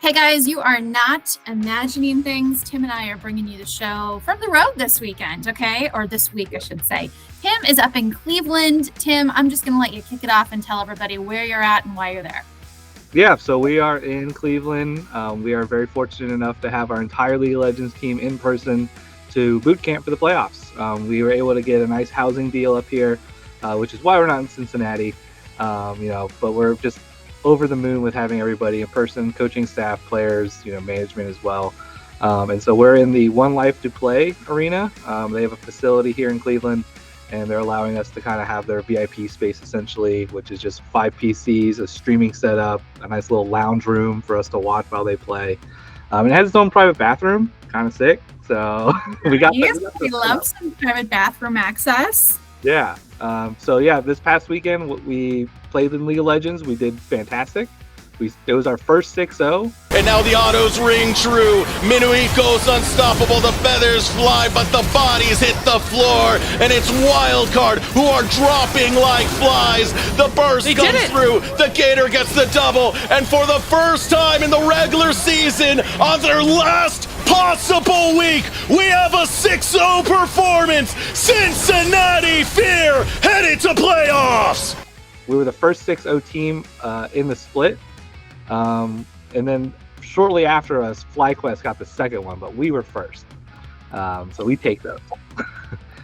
Hey guys, you are not imagining things. Tim and I are bringing you the show from the road this weekend, okay? Or this week, I should say. Tim is up in Cleveland. Tim, I'm just going to let you kick it off and tell everybody where you're at and why you're there. Yeah, so we are in Cleveland. We are very fortunate enough to have our entire League of Legends team in person to boot camp for the playoffs. We were able to get a nice housing deal up here, which is why we're not in Cincinnati. But we're just over the moon with having everybody in person, coaching staff, players, management as well. And so we're in the One Life to Play arena. They have a facility here in Cleveland, and they're allowing us to kind of have their VIP space essentially, which is just 5 PCs, a streaming setup, a nice little lounge room for us to watch while they play. It has its own private bathroom, kind of sick. So we love some private bathroom access. Yeah. This past weekend we played in League of Legends. We did fantastic. It was our first 6-0. And now the autos ring true. Minui goes unstoppable. The feathers fly, but the bodies hit the floor. And it's Wildcard who are dropping like flies. The burst comes through. The Gator gets the double. And for the first time in the regular season, on their last possible week, we have a 6-0 performance. Cincinnati FEAR headed to playoffs. We were the first 6-0 team in the split. And then shortly after us, FlyQuest got the second one, but we were first. So we take those.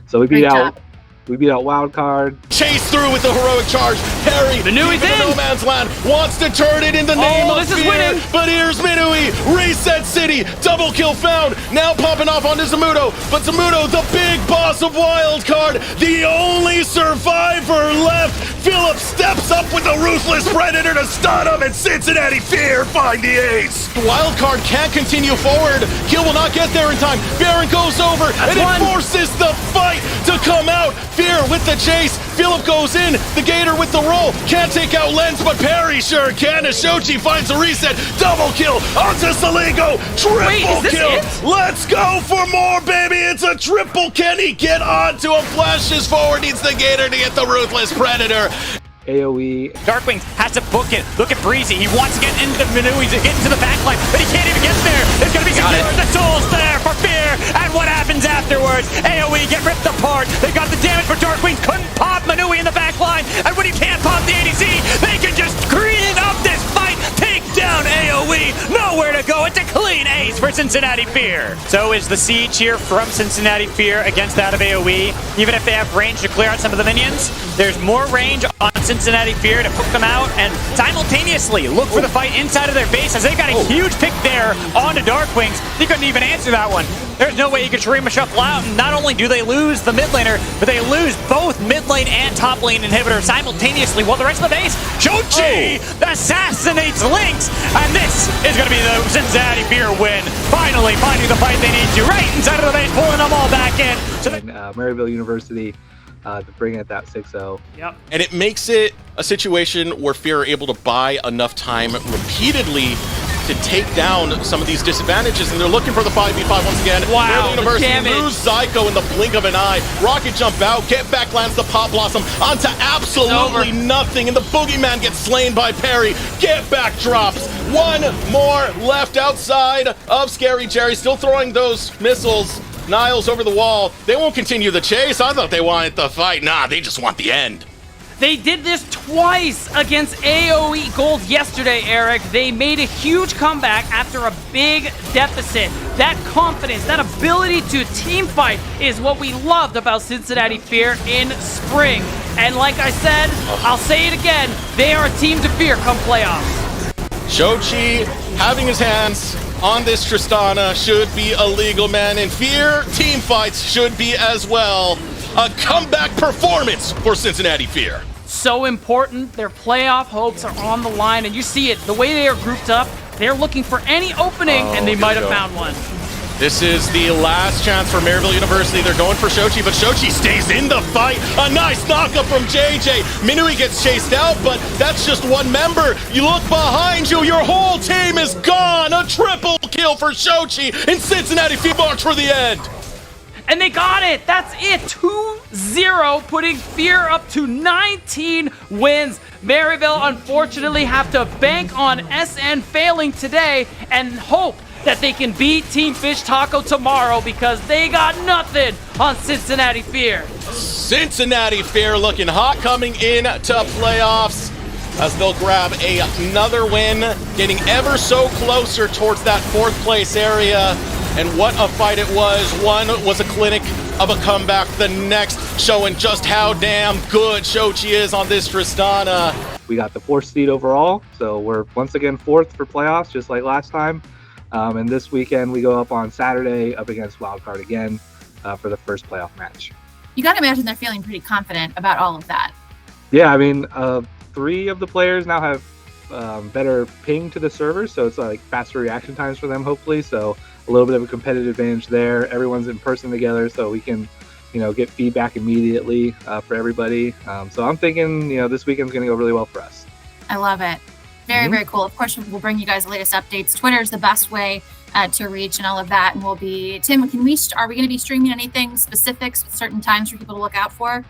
So we beat out Wildcard. Chase through with the heroic charge. Perry, Minui's in no man's land, wants to turn it in the name of fear. But here's Minui, Reset City, double kill found. Now popping off onto Zamudo. But Zamudo, the big boss of Wildcard, the only survivor left. Philip steps up with the Ruthless Predator to stun him, and Cincinnati FEAR find the ace. Wildcard can't continue forward. Kill will not get there in time. Baron goes over, and it forces the fight to come out. FEAR with the chase. Philip goes in. The Gator with the roll. Can't take out Lens, but Perry sure can. Shochi finds a reset. Double kill onto Saligo. Triple kill. Let's go for more, baby. It's a triple. Can he get onto him? Flashes forward. Needs the Gator to get the Ruthless Predator. AoE. Darkwings has to book it. Look at Breezy. He wants to get into the Minui, to get into the backline, but he can't even get there. It's going to be secure. The soul's there for FEAR. And what happens afterwards? AoE get ripped apart. They got the damage for Darkwings. Couldn't pop Minui in the backline. And when you can't pop the ADC, they can just clean up this fight. Take down AoE. Nowhere to go. It's a clean ace for Cincinnati FEAR. So is the siege here from Cincinnati FEAR against that of AoE. Even if they have range to clear out some of the minions, there's more range on Cincinnati FEAR to poke them out and simultaneously look for the fight inside of their base, as they got a huge pick there onto Darkwings. They couldn't even answer that one. There's no way you could Shurima Shuffle out, and not only do they lose the mid laner, but they lose both mid lane and top lane inhibitor simultaneously, while the rest of the base, Shochi assassinates Lynx, and this is going to be the Cincinnati FEAR win. Finally finding the fight they need to right inside of the base, pulling them all back in. So Maryville University to bring it that 6-0. Yep. And it makes it a situation where FEAR are able to buy enough time repeatedly to take down some of these disadvantages, and they're looking for the 5v5 once again. Wow, University lose Zyko in the blink of an eye. Rocket jump out, get back, lands the Pop Blossom onto absolutely nothing, and the Boogeyman gets slain by Perry. Get back drops. One more left outside of Scary Jerry, still throwing those missiles. Niles over the wall. They won't continue the chase. I thought they wanted the fight. Nah, they just want the end. They did this twice against AoE Gold yesterday, Eric. They made a huge comeback after a big deficit. That confidence, that ability to team fight is what we loved about Cincinnati FEAR in spring. And like I said, I'll say it again, they are a team to fear come playoffs. Shochi having his hands on this Tristana should be a legal man, and FEAR team fights should be as well. A comeback performance for Cincinnati FEAR. So important, their playoff hopes are on the line, and you see it, the way they are grouped up, they're looking for any opening, and they might have found one. This is the last chance for Maryville University. They're going for Shochi, but Shochi stays in the fight. A nice knockup from JJ. Minui gets chased out, but that's just one member. You look behind you, your whole team is gone. A triple kill for Shochi, and Cincinnati FEAR march for the end. And they got it. That's it. 2-0, putting FEAR up to 19 wins. Maryville unfortunately have to bank on SN failing today and hope that they can beat Team Fish Taco tomorrow because they got nothing on Cincinnati FEAR. Cincinnati FEAR looking hot coming into playoffs as they'll grab another win, getting ever so closer towards that 4th place area. And what a fight it was. One was a clinic of a comeback, the next showing just how damn good Shochi is on this Tristana. We got the 4th seed overall, so we're once again 4th for playoffs, just like last time. And this weekend we go up on Saturday up against Wildcard again for the first playoff match. You got to imagine they're feeling pretty confident about all of that. Yeah, I mean, 3 of the players now have better ping to the server, so it's like faster reaction times for them, hopefully. So a little bit of a competitive advantage there. Everyone's in person together, so we can, get feedback immediately for everybody. So I'm thinking, this weekend's going to go really well for us. I love it. Very, very cool. Of course, we'll bring you guys the latest updates. Twitter is the best way to reach and all of that. And we'll be, Tim, are we going to be streaming anything specific, certain times for people to look out for?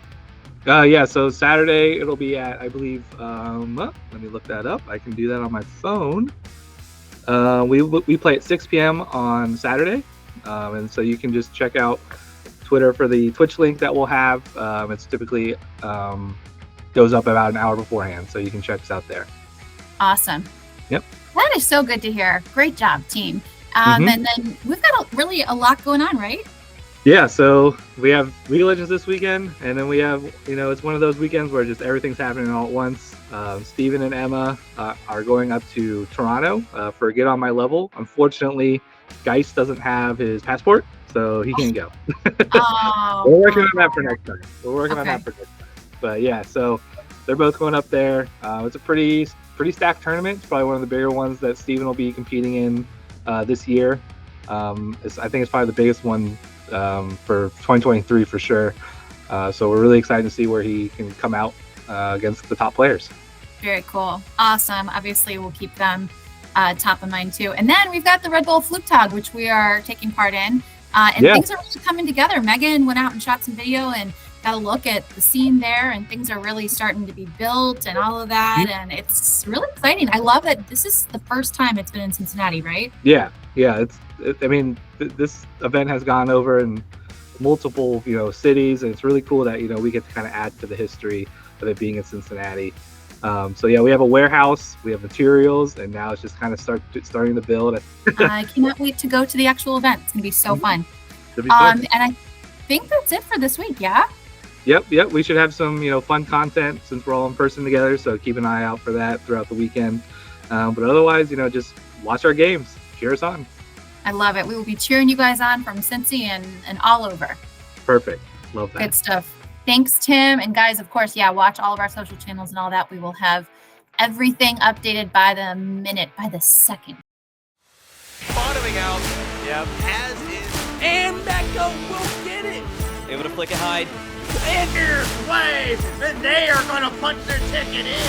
Yeah, so Saturday it'll be at, I believe, let me look that up. I can do that on my phone. We play at 6 p.m. on Saturday. And so you can just check out Twitter for the Twitch link that we'll have. It's typically goes up about an hour beforehand, so you can check us out there. Awesome. Yep. That is so good to hear. Great job, team. And then we've got really a lot going on, right? Yeah, so we have League of Legends this weekend, and then we have, it's one of those weekends where just everything's happening all at once. Steven and Emma are going up to Toronto for Get On My Level. Unfortunately, Geist doesn't have his passport, so he can't go. We're working on that for next time. But yeah, so they're both going up there. It's a pretty stacked tournament. It's probably one of the bigger ones that Steven will be competing in this year. I think it's probably the biggest one for 2023 for sure. So we're really excited to see where he can come out against the top players. Very cool. Awesome. Obviously, we'll keep them top of mind too. And then we've got the Bull Flugtag, which we are taking part in. Things are really coming together. Megan went out and shot some video and got a look at the scene there, and things are really starting to be built and all of that. And it's really exciting. I love that this is the first time it's been in Cincinnati, right? Yeah. This event has gone over in multiple, cities, and it's really cool that, we get to kind of add to the history of it being in Cincinnati. So yeah, we have a warehouse, we have materials, and now it's just kind of starting to build. I cannot wait to go to the actual event. It's gonna be so fun. It'll be fun. And I think that's it for this week. Yeah. Yep. We should have some, fun content since we're all in person together. So keep an eye out for that throughout the weekend. But otherwise, just watch our games. Cheer us on. I love it. We will be cheering you guys on from Cincy and all over. Perfect. Love that. Good stuff. Thanks, Tim. And guys, of course, watch all of our social channels and all that. We will have everything updated by the minute, by the second. Bottoming out. Yep. As is. And Mecca will get it. Able to flick and hide. And here's Wave. And they are going to punch their ticket in.